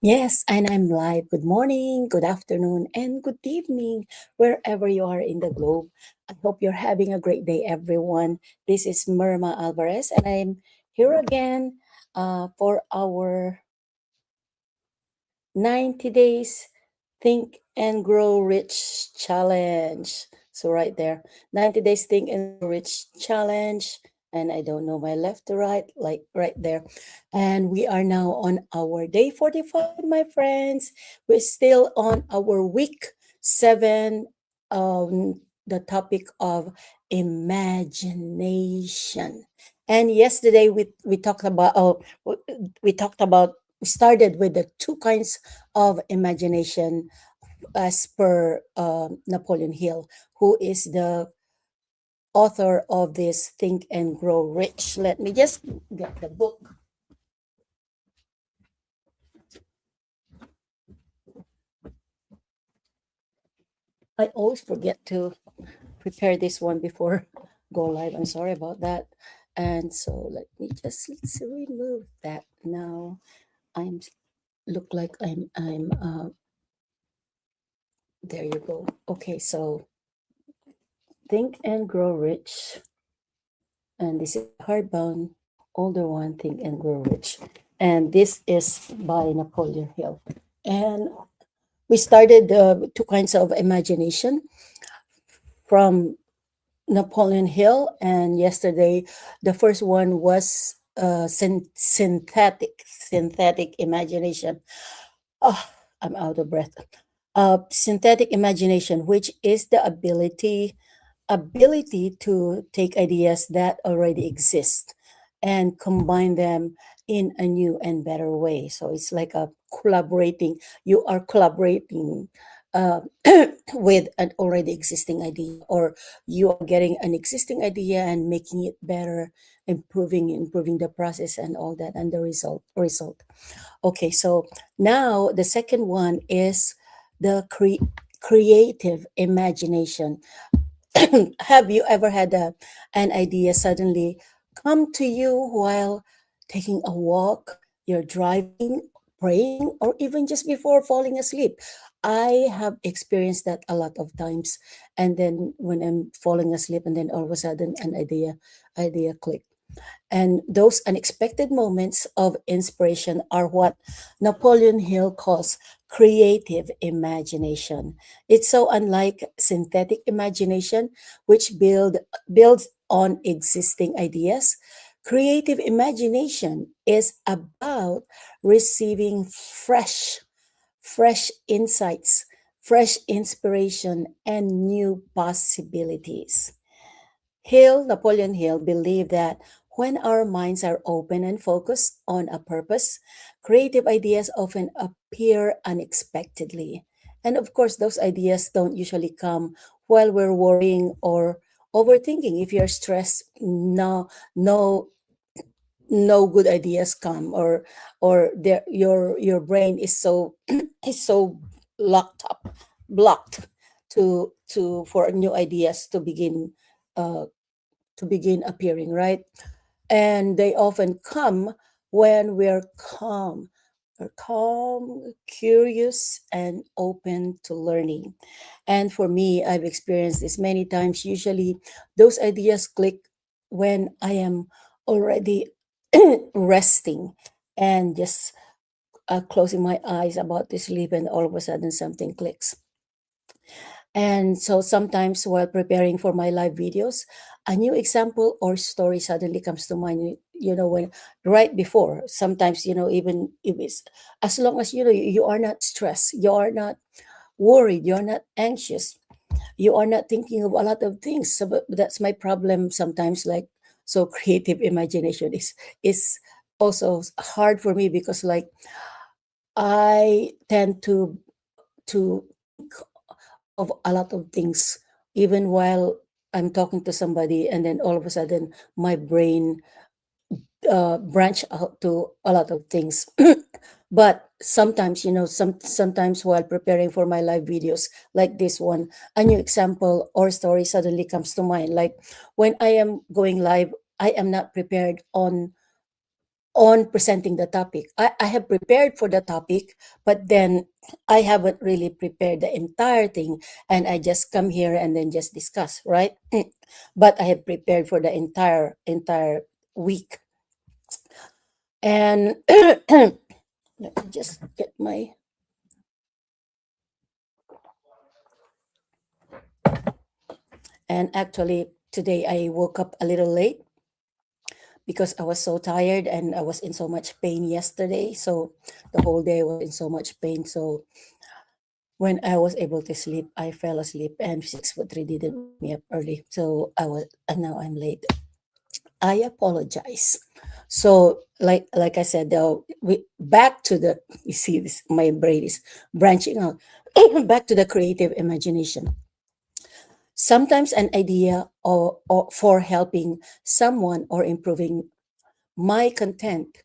Yes, and I'm live. Good morning, good afternoon, and good evening, wherever you are in the globe. I hope you're having a great day, everyone. This is Myrma Alvarez, and I'm here again for our 90 days Think and Grow Rich Challenge. So, right there, 90 days Think and Grow Rich Challenge. And I don't know my left to right, like right there. And we are now on our day 45, my friends. We're still on our week 7, the topic of imagination. And yesterday we talked about we talked about we started with the two kinds of imagination as per Napoleon Hill, who is the author of this Think and Grow Rich. Let me just get the book. I always forget to prepare this one before go live. I'm sorry about that. And so let's remove that now. I'm look like I'm there you go. Okay, so Think and Grow Rich, and this is hardbound older one, Think and Grow Rich, and this is by Napoleon Hill. And we started two kinds of imagination from Napoleon Hill, and yesterday the first one was synthetic imagination. Oh, I'm out of breath. Synthetic imagination, which is the ability to take ideas that already exist and combine them in a new and better way. So it's like a collaborating. You are collaborating uh, with an already existing idea, or you are getting an existing idea and making it better, improving the process and all that, and the result. Okay, so now the second one is the creative imagination. Have you ever had an idea suddenly come to you while taking a walk, you're driving, praying, or even just before falling asleep? I have experienced that a lot of times. And then when I'm falling asleep, and then all of a sudden an idea click. And those unexpected moments of inspiration are what Napoleon Hill calls creative imagination. It's so unlike synthetic imagination, which builds on existing ideas. Creative imagination is about receiving fresh insights, fresh inspiration, and new possibilities. Napoleon Hill, believed that when our minds are open and focused on a purpose, creative ideas often appear unexpectedly. And of course, those ideas don't usually come while we're worrying or overthinking. If you're stressed, no good ideas come, or your brain is so is so blocked to for new ideas uh, to begin appearing, right? And they often come when we're calm. We're calm, curious, and open to learning. And for me, I've experienced this many times. Usually, those ideas click when I am already resting and just closing my eyes about to sleep, and all of a sudden something clicks. And so sometimes while preparing for my live videos, a new example or story suddenly comes to mind. When right before, sometimes, even if it's as long as you are not stressed, you are not worried, you're not anxious, you are not thinking of a lot of things. So but that's my problem sometimes. Like, so creative imagination is also hard for me, because like I tend to of a lot of things, even while I'm talking to somebody, and then all of a sudden my brain branch out to a lot of things. But sometimes, sometimes while preparing for my live videos like this one, a new example or story suddenly comes to mind. Like when I am going live, I am not prepared on presenting the topic. I have prepared for the topic, but then I haven't really prepared the entire thing, and I just come here and then just discuss, right? But I have prepared for the entire week. And let me just get my, and actually today I woke up a little late because I was so tired and I was in so much pain yesterday. So the whole day I was in so much pain. So when I was able to sleep, I fell asleep, and 6'3" didn't wake me up early. So and now I'm late. I apologize. So like I said, though, we back to the, you see this, my brain is branching out. Back to the creative imagination. Sometimes an idea or for helping someone or improving my content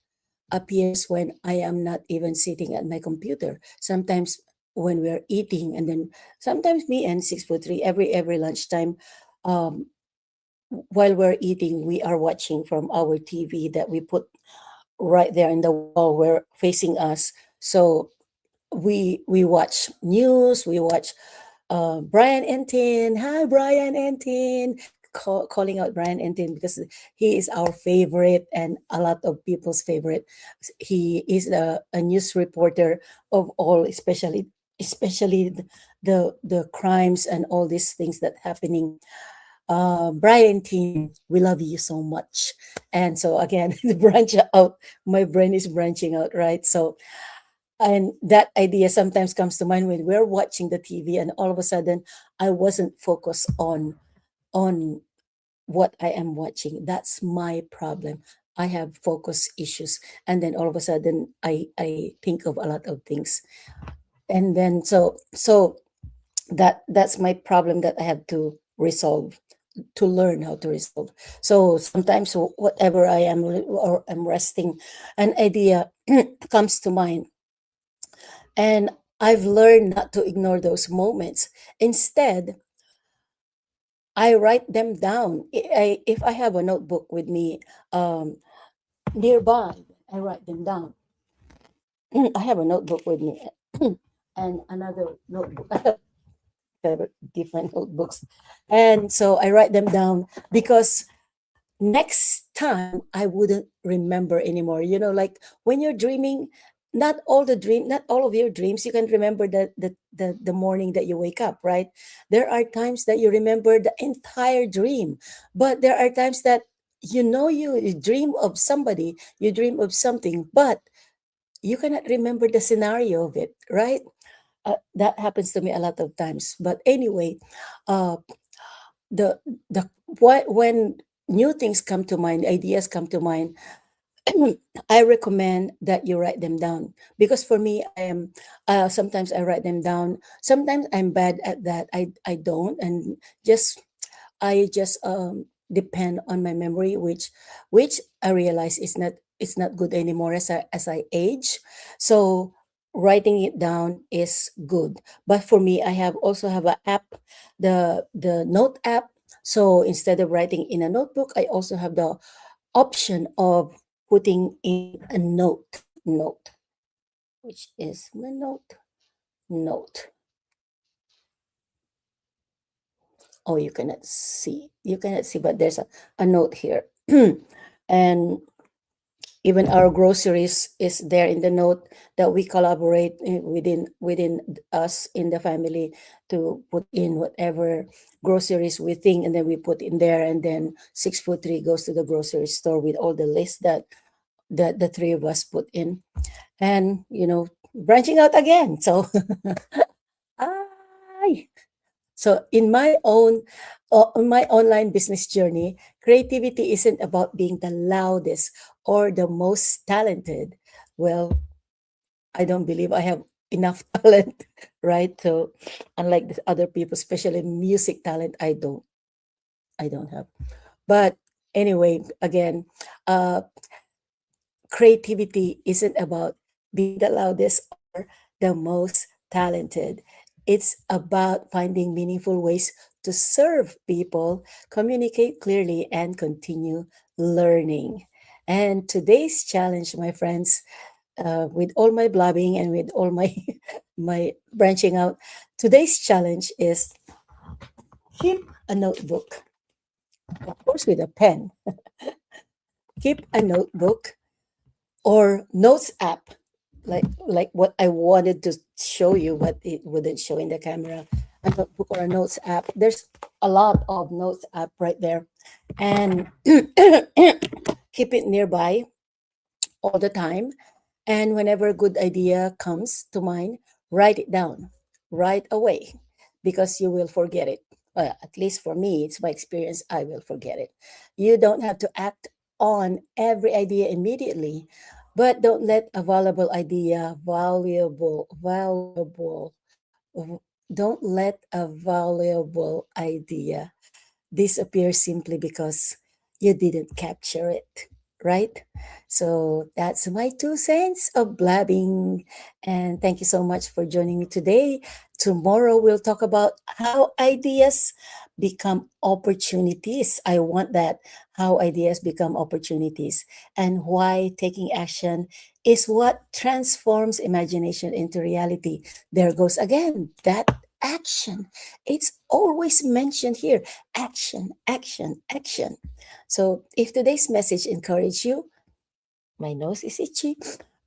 appears when I am not even sitting at my computer. Sometimes when we're eating, and then sometimes me and 6'3" every lunchtime, um, while we're eating, we are watching from our TV that we put right there in the wall where facing us. So we watch news, we watch Brian Entin. Hi, Brian Entin. Calling out Brian Entin because he is our favorite and a lot of people's favorite. He is a news reporter of all, especially the crimes and all these things that happening. Brian Entin, we love you so much. And so again, the branch out, my brain is branching out, right? So and that idea sometimes comes to mind when we're watching the TV, and all of a sudden I wasn't focused on what I am watching. That's my problem. I have focus issues, and then all of a sudden I think of a lot of things, and then so that's my problem that I have to resolve, to learn how to resolve. So sometimes whatever I am or I'm resting, an idea comes to mind, and I've learned not to ignore those moments. Instead, I write them down. If I have a notebook with me um, nearby, I write them down. I have a notebook with me and another notebook. I have different notebooks. And so I write them down because next time I wouldn't remember anymore. Like when you're dreaming, not all of your dreams you can remember the morning that you wake up, right? There are times that you remember the entire dream, but there are times that you dream of somebody, you dream of something, but you cannot remember the scenario of it, right? That happens to me a lot of times. But anyway, uh, the the when new things come to mind, ideas come to mind, I recommend that you write them down, because for me, I am sometimes I write them down. Sometimes I'm bad at that. I don't, and just I just depend on my memory, which I realize is not, it's not good anymore as I age. So writing it down is good. But for me, I have also have an app, the note app. So instead of writing in a notebook, I also have the option of putting in a note, which is my note. Oh, you cannot see, but there's a note here. And even our groceries is there in the note, that we collaborate within us in the family to put in whatever groceries we think, and then we put in there, and then 6'3" goes to the grocery store with all the list that the three of us put in, and branching out again. So ay, so on my online business journey, creativity isn't about being the loudest or the most talented. Well, I don't believe I have enough talent, right? So unlike the other people, especially music talent, I don't have. But anyway, again, uh, creativity isn't about be the loudest or the most talented. It's about finding meaningful ways to serve people, communicate clearly, and continue learning. And today's challenge, my friends, with all my blabbing and with all my my branching out, today's challenge is keep a notebook, of course, with a pen. Keep a notebook or notes app, like what I wanted to show you, but it wouldn't show in the camera. A notebook or a notes app. There's a lot of notes app right there, and keep it nearby all the time. And whenever a good idea comes to mind, write it down right away because you will forget it. Well, at least for me, it's my experience, I will forget it. You don't have to act on every idea immediately, but don't let a v- don't let a valuable idea disappear simply because you didn't capture it, right? So that's my 2 cents of blabbing. And thank you so much for joining me today. Tomorrow we'll talk about how ideas become opportunities. I want that. How ideas become opportunities and why taking action is what transforms imagination into reality. There goes again that action. It's always mentioned here, action, action, action. So if today's message encouraged you, my nose is itchy.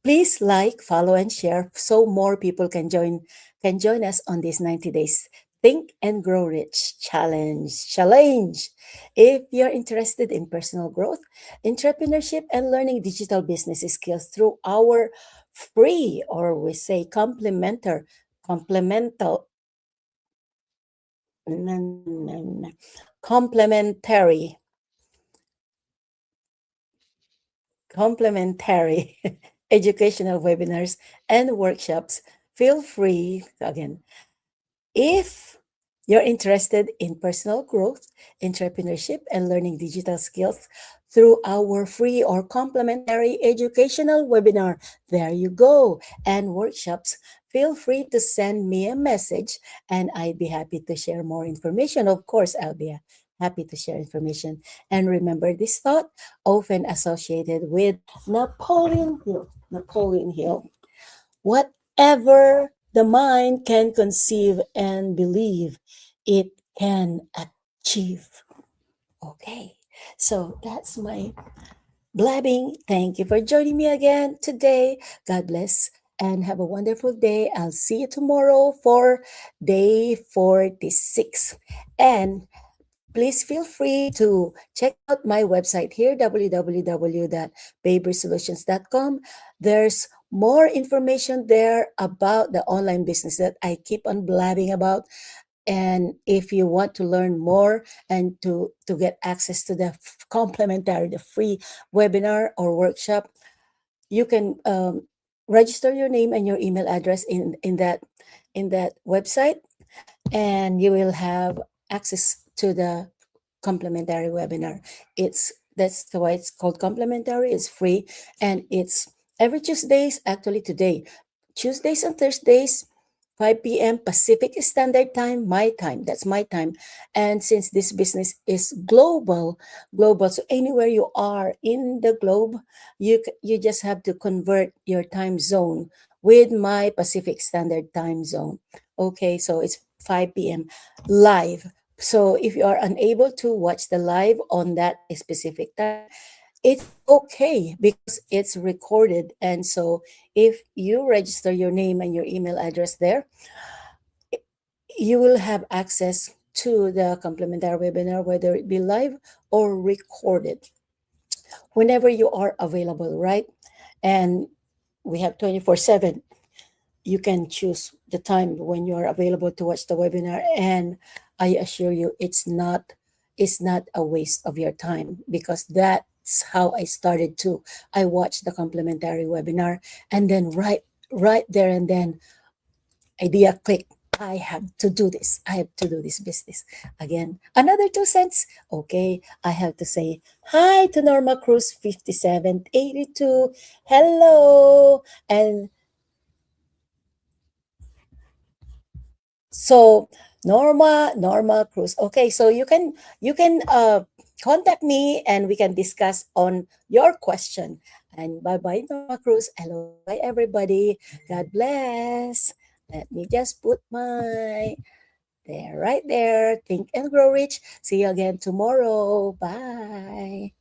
Please like, follow, and share so more people can join us on this 90 days Think and Grow Rich challenge. If you're interested in personal growth, entrepreneurship, and learning digital business skills through our free, or we say complemental complementary complementary educational webinars and workshops, feel free again. If you're interested in personal growth, entrepreneurship, and learning digital skills through our free or complimentary educational webinar, there you go, and workshops, feel free to send me a message and I'd be happy to share more information. Of course, I'll be happy to share information. And remember this thought, often associated with Napoleon Hill. Napoleon Hill. Whatever the mind can conceive and believe, it can achieve. Okay, so that's my blabbing. Thank you for joining me again today. God bless and have a wonderful day. I'll see you tomorrow for day 46. And please feel free to check out my website here, www.babersolutions.com. There's more information there about the online business that I keep on blabbing about. And if you want to learn more and to get access to the complimentary, the free webinar or workshop, you can register your name and your email address in that website, and you will have access to the complimentary webinar. That's why it's called complimentary. It's free, and it's every Tuesdays. Actually, today, Tuesdays and Thursdays, 5 p.m. Pacific Standard Time, my time. That's my time. And since this business is global, so anywhere you are in the globe, you just have to convert your time zone with my Pacific Standard Time zone. Okay, so it's 5 p.m. live. So if you are unable to watch the live on that specific time, it's okay because it's recorded. And so if you register your name and your email address there, you will have access to the complimentary webinar, whether it be live or recorded, whenever you are available, right? And we have 24/7. You can choose the time when you are available to watch the webinar, and I assure you it's not a waste of your time, because that's how I started too. I watched the complimentary webinar, and then right there and then, idea click. I have to do this. I have to do this business. Again, another 2 cents. Okay, I have to say hi to Norma Cruz 5782. Hello. And So Norma Cruz. Okay, so you can contact me and we can discuss on your question. And bye bye Norma Cruz. Hello, bye bye everybody. God bless. Let me just put my there right there. Think and grow rich. See you again tomorrow. Bye.